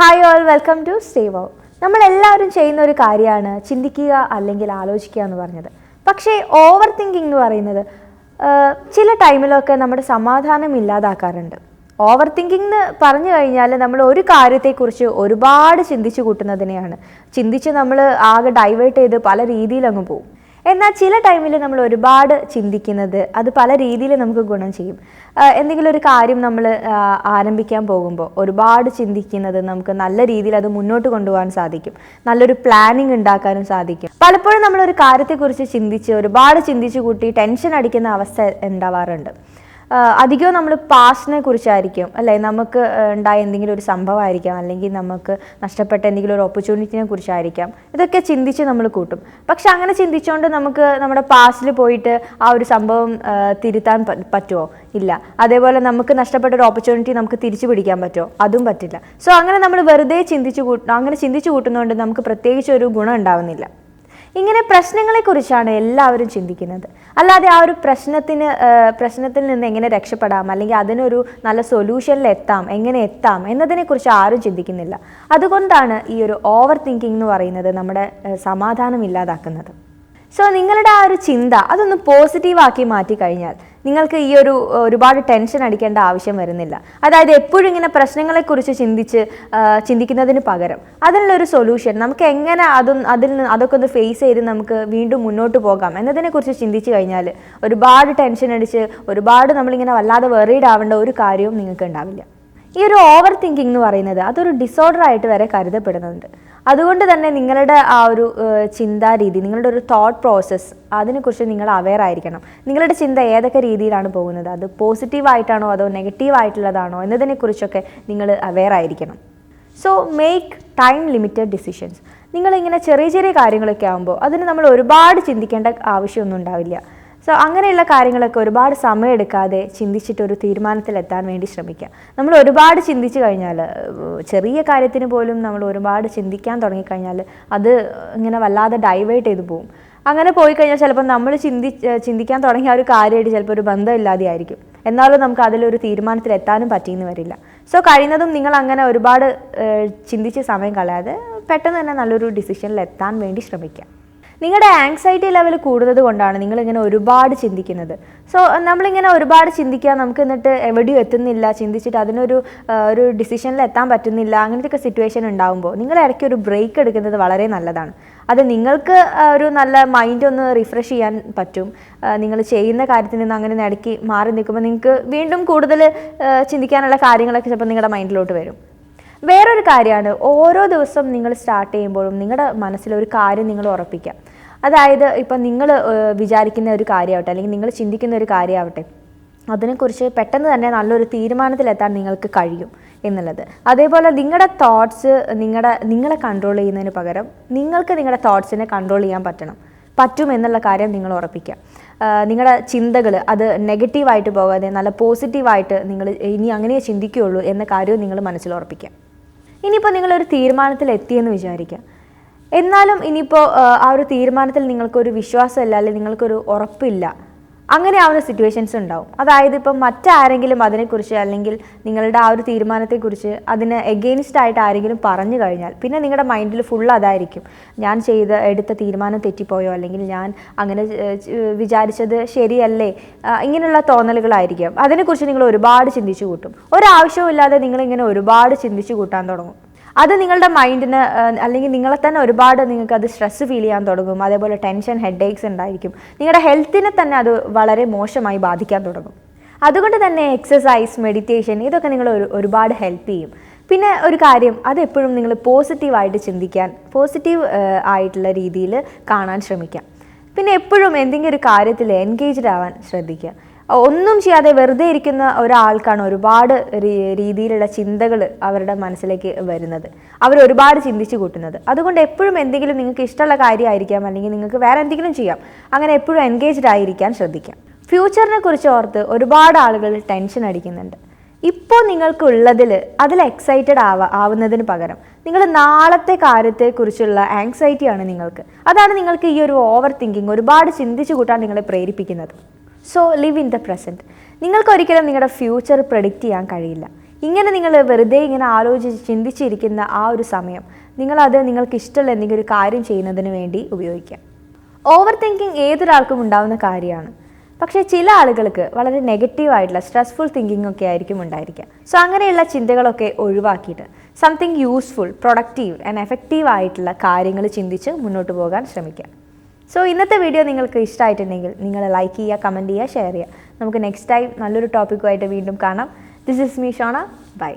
Hi all, welcome to stave out. നമ്മളെല്ലാവരും ചെയ്യുന്ന ഒരു കാര്യമാണ് ചിന്തിക്കുക അല്ലെങ്കിൽ ആലോചിക്കുക എന്ന് പറഞ്ഞത്. പക്ഷേ ഓവർ തിങ്കിങ് എന്ന് പറയുന്നത് ചില ടൈമിലൊക്കെ നമ്മുടെ സമാധാനം ഇല്ലാതാക്കാറുണ്ട്. ഓവർ തിങ്കിങ് എന്ന് പറഞ്ഞു കഴിഞ്ഞാൽ നമ്മൾ ഒരു കാര്യത്തെക്കുറിച്ച് ഒരുപാട് ചിന്തിച്ചു കൂട്ടുന്നതിനെയാണ്. ചിന്തിച്ച് നമ്മൾ ആകെ ഡൈവേർട്ട് ചെയ്ത് പല രീതിയിലങ്ങ് പോകും. എന്നാൽ ചില ടൈമിൽ നമ്മൾ ഒരുപാട് ചിന്തിക്കുന്നത് അത് പല രീതിയിൽ നമുക്ക് ഗുണം ചെയ്യും. എന്തെങ്കിലും ഒരു കാര്യം നമ്മൾ ആരംഭിക്കാൻ പോകുമ്പോൾ ഒരുപാട് ചിന്തിക്കുന്നത് നമുക്ക് നല്ല രീതിയിൽ അത് മുന്നോട്ട് കൊണ്ടുപോകാൻ സാധിക്കും. നല്ലൊരു പ്ലാനിങ് ഉണ്ടാക്കാനും സാധിക്കും. പലപ്പോഴും നമ്മളൊരു കാര്യത്തെക്കുറിച്ച് ചിന്തിച്ച് ഒരുപാട് ചിന്തിച്ചു കൂട്ടി ടെൻഷൻ അടിക്കുന്ന അവസ്ഥ ഉണ്ടാവാറുണ്ട്. അധികവും നമ്മൾ പാസ്റ്റിനെ കുറിച്ചായിരിക്കും, അല്ലേ? നമുക്ക് ഉണ്ടായ എന്തെങ്കിലും ഒരു സംഭവമായിരിക്കാം, അല്ലെങ്കിൽ നമുക്ക് നഷ്ടപ്പെട്ട എന്തെങ്കിലും ഒരു ഓപ്പർച്യൂണിറ്റിനെ കുറിച്ചായിരിക്കാം. ഇതൊക്കെ ചിന്തിച്ച് നമ്മൾ കൂട്ടും. പക്ഷെ അങ്ങനെ ചിന്തിച്ചുകൊണ്ട് നമുക്ക് നമ്മുടെ പാസ്റ്റിൽ പോയിട്ട് ആ ഒരു സംഭവം തിരുത്താൻ പറ്റുമോ? ഇല്ല. അതേപോലെ നമുക്ക് നഷ്ടപ്പെട്ട ഒരു ഓപ്പർച്യൂണിറ്റി നമുക്ക് തിരിച്ചു പിടിക്കാൻ പറ്റുമോ? അതും പറ്റില്ല. സോ അങ്ങനെ നമ്മൾ വെറുതെ ചിന്തിച്ചു കൂട്ടുന്നതുകൊണ്ട് നമുക്ക് പ്രത്യേകിച്ച് ഒരു ഗുണം ഉണ്ടാവുന്നില്ല. ഇങ്ങനെ പ്രശ്നങ്ങളെക്കുറിച്ചാണ് എല്ലാവരും ചിന്തിക്കുന്നത്. അല്ലാതെ ആ ഒരു പ്രശ്നത്തിൽ നിന്ന് എങ്ങനെ രക്ഷപ്പെടാം, അല്ലെങ്കിൽ അതിനൊരു നല്ല സൊല്യൂഷനിൽ എങ്ങനെ എത്താം എന്നതിനെക്കുറിച്ച് ആരും ചിന്തിക്കുന്നില്ല. അതുകൊണ്ടാണ് ഈ ഒരു ഓവർ തിങ്കിങ് എന്ന് പറയുന്നത് നമ്മുടെ സമാധാനം ഇല്ലാതാക്കുന്നത്. സോ നിങ്ങളുടെ ആ ഒരു ചിന്ത അതൊന്ന് പോസിറ്റീവാക്കി മാറ്റി കഴിഞ്ഞാൽ നിങ്ങൾക്ക് ഈ ഒരുപാട് ടെൻഷൻ അടിക്കേണ്ട ആവശ്യം വരുന്നില്ല. അതായത് എപ്പോഴും ഇങ്ങനെ പ്രശ്നങ്ങളെക്കുറിച്ച് ചിന്തിക്കുന്നതിന് പകരം അതിനുള്ളൊരു സൊല്യൂഷൻ നമുക്ക് എങ്ങനെ അതൊക്കെ ഒന്ന് ഫേസ് ചെയ്ത് നമുക്ക് വീണ്ടും മുന്നോട്ട് പോകാം എന്നതിനെക്കുറിച്ച് ചിന്തിച്ചു കഴിഞ്ഞാൽ ഒരുപാട് ടെൻഷൻ അടിച്ച് ഒരുപാട് നമ്മളിങ്ങനെ വല്ലാതെ വെറീഡ് ആവേണ്ട ഒരു കാര്യവും നിങ്ങൾക്ക് ഉണ്ടാവില്ല. ഈ ഒരു ഓവർ തിങ്കിങ് എന്ന് പറയുന്നത് അതൊരു ഡിസോർഡർ ആയിട്ട് വരെ കരുതപ്പെടുന്നുണ്ട്. അതുകൊണ്ട് തന്നെ നിങ്ങളുടെ ആ ഒരു ചിന്താരീതി, നിങ്ങളുടെ ഒരു തോട്ട് പ്രോസസ്സ്, അതിനെക്കുറിച്ച് നിങ്ങൾ അവെയർ ആയിരിക്കണം. നിങ്ങളുടെ ചിന്ത ഏതൊക്കെ രീതിയിലാണ് പോകുന്നത്, അത് പോസിറ്റീവായിട്ടാണോ അതോ നെഗറ്റീവായിട്ടുള്ളതാണോ എന്നതിനെക്കുറിച്ചൊക്കെ നിങ്ങൾ അവെയർ ആയിരിക്കണം. So make time limited decisions. നിങ്ങളിങ്ങനെ ചെറിയ ചെറിയ കാര്യങ്ങളൊക്കെ ആകുമ്പോൾ അതിന് നമ്മൾ ഒരുപാട് ചിന്തിക്കേണ്ട ആവശ്യമൊന്നും ഉണ്ടാവില്ല. സോ അങ്ങനെയുള്ള കാര്യങ്ങളൊക്കെ ഒരുപാട് സമയം എടുക്കാതെ ചിന്തിച്ചിട്ടൊരു തീരുമാനത്തിലെത്താൻ വേണ്ടി ശ്രമിക്കുക. നമ്മൾ ഒരുപാട് ചിന്തിച്ചു കഴിഞ്ഞാൽ, ചെറിയ കാര്യത്തിന് പോലും നമ്മൾ ഒരുപാട് ചിന്തിക്കാൻ തുടങ്ങിക്കഴിഞ്ഞാൽ അത് ഇങ്ങനെ വല്ലാതെ ഡൈവേർട്ട് ചെയ്ത് പോകും. അങ്ങനെ പോയി കഴിഞ്ഞാൽ ചിലപ്പോൾ നമ്മൾ ചിന്തിക്കാൻ തുടങ്ങിയ ഒരു കാര്യമായിട്ട് ചിലപ്പോൾ ഒരു ബന്ധമില്ലാതെ ആയിരിക്കും. എന്നാലും നമുക്ക് അതിലൊരു തീരുമാനത്തിലെത്താനും പറ്റിയെന്ന് വരില്ല. സോ കഴിയുന്നതും നിങ്ങൾ അങ്ങനെ ഒരുപാട് ചിന്തിച്ച് സമയം കളയാതെ പെട്ടെന്ന് തന്നെ നല്ലൊരു ഡിസിഷനിൽ എത്താൻ വേണ്ടി ശ്രമിക്കുക. നിങ്ങളുടെ ആങ്സൈറ്റി ലെവൽ കൂടുന്നത് കൊണ്ടാണ് നിങ്ങളിങ്ങനെ ഒരുപാട് ചിന്തിക്കുന്നത്. സോ നമ്മളിങ്ങനെ ഒരുപാട് ചിന്തിക്കുക, നമുക്ക് എന്നിട്ട് എവിടെയും എത്തുന്നില്ല, ചിന്തിച്ചിട്ട് അതിനൊരു ഡിസിഷനിൽ എത്താൻ പറ്റുന്നില്ല, അങ്ങനത്തെയൊക്കെ സിറ്റുവേഷൻ ഉണ്ടാകുമ്പോൾ നിങ്ങൾ ഇടയ്ക്ക് ഒരു ബ്രേക്ക് എടുക്കുന്നത് വളരെ നല്ലതാണ്. അത് നിങ്ങൾക്ക് ഒരു നല്ല മൈൻഡ് ഒന്ന് റിഫ്രഷ് ചെയ്യാൻ പറ്റും. നിങ്ങൾ ചെയ്യുന്ന കാര്യത്തിൽ നിന്ന് അങ്ങനെ ഇടയ്ക്ക് മാറി നിൽക്കുമ്പോൾ നിങ്ങൾക്ക് വീണ്ടും കൂടുതൽ ചിന്തിക്കാനുള്ള കാര്യങ്ങളൊക്കെ ചിലപ്പോൾ നിങ്ങളുടെ മൈൻഡിലോട്ട് വരും. വേറൊരു കാര്യമാണ്, ഓരോ ദിവസം നിങ്ങൾ സ്റ്റാർട്ട് ചെയ്യുമ്പോഴും നിങ്ങളുടെ മനസ്സിലൊരു കാര്യം നിങ്ങൾ ഉറപ്പിക്കുക. അതായത് ഇപ്പം നിങ്ങൾ വിചാരിക്കുന്ന ഒരു കാര്യമാവട്ടെ, അല്ലെങ്കിൽ നിങ്ങൾ ചിന്തിക്കുന്ന ഒരു കാര്യമാവട്ടെ, അതിനെക്കുറിച്ച് പെട്ടെന്ന് തന്നെ നല്ലൊരു തീരുമാനത്തിലെത്താൻ നിങ്ങൾക്ക് കഴിയും എന്നുള്ളത്. അതേപോലെ നിങ്ങളുടെ തോട്ട്സ് നിങ്ങളെ കൺട്രോൾ ചെയ്യുന്നതിന് പകരം നിങ്ങൾക്ക് നിങ്ങളുടെ തോട്ട്സിനെ കൺട്രോൾ ചെയ്യാൻ പറ്റും എന്നുള്ള കാര്യം നിങ്ങൾ ഉറപ്പിക്കുക. നിങ്ങളുടെ ചിന്തകൾ അത് നെഗറ്റീവായിട്ട് പോകാതെ നല്ല പോസിറ്റീവായിട്ട് നിങ്ങൾ ഇനി അങ്ങനെ ചിന്തിക്കുകയുള്ളൂ എന്ന കാര്യവും നിങ്ങൾ മനസ്സിൽ ഉറപ്പിക്കുക. ഇനിയിപ്പോൾ നിങ്ങളൊരു തീരുമാനത്തിൽ എത്തിയെന്ന് വിചാരിക്കുക. എന്നാലും ഇനിയിപ്പോൾ ആ ഒരു തീരുമാനത്തിൽ നിങ്ങൾക്കൊരു വിശ്വാസമില്ല, അല്ലെങ്കിൽ നിങ്ങൾക്കൊരു ഉറപ്പില്ല, അങ്ങനെ ആവുന്ന സിറ്റുവേഷൻസ് ഉണ്ടാവും. അതായത് ഇപ്പം മറ്റാരെങ്കിലും അതിനെക്കുറിച്ച്, അല്ലെങ്കിൽ നിങ്ങളുടെ ആ ഒരു തീരുമാനത്തെക്കുറിച്ച് അതിന് എഗെയിൻസ്റ്റ് ആയിട്ട് ആരെങ്കിലും പറഞ്ഞു കഴിഞ്ഞാൽ പിന്നെ നിങ്ങളുടെ മൈൻഡിൽ ഫുൾ അതായിരിക്കും, ഞാൻ എടുത്ത തീരുമാനം തെറ്റിപ്പോയോ, അല്ലെങ്കിൽ ഞാൻ അങ്ങനെ വിചാരിച്ചത് ശരിയല്ലേ, ഇങ്ങനെയുള്ള തോന്നലുകളായിരിക്കും. അതിനെക്കുറിച്ച് നിങ്ങൾ ഒരുപാട് ചിന്തിച്ചു കൂട്ടും. ഒരാവശ്യമില്ലാതെ നിങ്ങളിങ്ങനെ ഒരുപാട് ചിന്തിച്ചു കൂട്ടാൻ തുടങ്ങും. അത് നിങ്ങളുടെ മൈൻഡിന്, അല്ലെങ്കിൽ നിങ്ങളെ തന്നെ ഒരുപാട് നിങ്ങൾക്ക് അത് സ്ട്രെസ് ഫീൽ ചെയ്യാൻ തുടങ്ങും. അതേപോലെ ടെൻഷൻ, ഹെഡേക്സ് ഉണ്ടായിരിക്കും. നിങ്ങളുടെ ഹെൽത്തിനെ തന്നെ അത് വളരെ മോശമായി ബാധിക്കാൻ തുടങ്ങും. അതുകൊണ്ട് തന്നെ എക്സസൈസ്, മെഡിറ്റേഷൻ ഇതൊക്കെ നിങ്ങൾ ഒരുപാട് ഹെൽപ്പ് ചെയ്യും. പിന്നെ ഒരു കാര്യം, അതെപ്പോഴും നിങ്ങൾ പോസിറ്റീവായിട്ട് ചിന്തിക്കാൻ, പോസിറ്റീവ് ആയിട്ടുള്ള രീതിയിൽ കാണാൻ ശ്രമിക്കാം. പിന്നെ എപ്പോഴും എന്തെങ്കിലും ഒരു കാര്യത്തിൽ എൻഗേജ്ഡ് ആവാൻ ശ്രദ്ധിക്കുക. ഒന്നും ചെയ്യാതെ വെറുതെ ഇരിക്കുന്ന ഒരാൾക്കാണ് ഒരുപാട് രീതിയിലുള്ള ചിന്തകൾ അവരുടെ മനസ്സിലേക്ക് വരുന്നത്, അവർ ഒരുപാട് ചിന്തിച്ചു കൂട്ടുന്നത്. അതുകൊണ്ട് എപ്പോഴും എന്തെങ്കിലും നിങ്ങൾക്ക് ഇഷ്ടമുള്ള കാര്യമായിരിക്കാം, അല്ലെങ്കിൽ നിങ്ങൾക്ക് വേറെ എന്തെങ്കിലും ചെയ്യാം, അങ്ങനെ എപ്പോഴും എൻഗേജ്ഡ് ആയിരിക്കാൻ ശ്രദ്ധിക്കാം. ഫ്യൂച്ചറിനെ കുറിച്ച് ഓർത്ത് ഒരുപാട് ആളുകൾ ടെൻഷൻ അടിക്കുന്നുണ്ട്. ഇപ്പോൾ നിങ്ങൾക്കുള്ളതിൽ അതിൽ എക്സൈറ്റഡ് ആവുന്നതിന് പകരം നിങ്ങൾ നാളത്തെ കാര്യത്തെക്കുറിച്ചുള്ള ആങ്സൈറ്റിയാണ് നിങ്ങൾക്ക്. അതാണ് നിങ്ങൾക്ക് ഈ ഒരു ഓവർ തിങ്കിങ്, ഒരുപാട് ചിന്തിച്ചു കൂട്ടാൻ നിങ്ങളെ പ്രേരിപ്പിക്കുന്നത്. So live in the present. നിങ്ങൾക്കൊരിക്കലും നിങ്ങളുടെ ഫ്യൂച്ചർ പ്രെഡിക്റ്റ് ചെയ്യാൻ കഴിയില്ല. ഇങ്ങനെ നിങ്ങൾ വെറുതെ ഇങ്ങനെ ആലോചിച്ച് ചിന്തിച്ചിരിക്കുന്ന ആ ഒരു സമയം നിങ്ങളത് നിങ്ങൾക്ക് ഇഷ്ടമുള്ള എന്തെങ്കിലും ഒരു കാര്യം ചെയ്യുന്നതിന് വേണ്ടി ഉപയോഗിക്കാം. ഓവർ തിങ്കിങ് ഏതൊരാൾക്കും ഉണ്ടാകുന്ന കാര്യമാണ്. പക്ഷേ ചില ആളുകൾക്ക് വളരെ നെഗറ്റീവായിട്ടുള്ള സ്ട്രെസ്ഫുൾ തിങ്കിങ് ഒക്കെ ആയിരിക്കും ഉണ്ടായിരിക്കുക. സോ അങ്ങനെയുള്ള ചിന്തകളൊക്കെ ഒഴിവാക്കിയിട്ട് something useful, productive and effective ആയിട്ടുള്ള കാര്യങ്ങൾ ചിന്തിച്ച് മുന്നോട്ട് പോകാൻ ശ്രമിക്കുക. സോ ഇന്നത്തെ വീഡിയോ നിങ്ങൾക്ക് ഇഷ്ടമായിട്ടുണ്ടെങ്കിൽ നിങ്ങൾ ലൈക്ക് ചെയ്യുക, കമൻറ്റ് ചെയ്യുക, ഷെയർ ചെയ്യുക. നമുക്ക് നെക്സ്റ്റ് ടൈം നല്ലൊരു ടോപ്പിക്കുമായിട്ട് വീണ്ടും കാണാം. This is me Shona. By.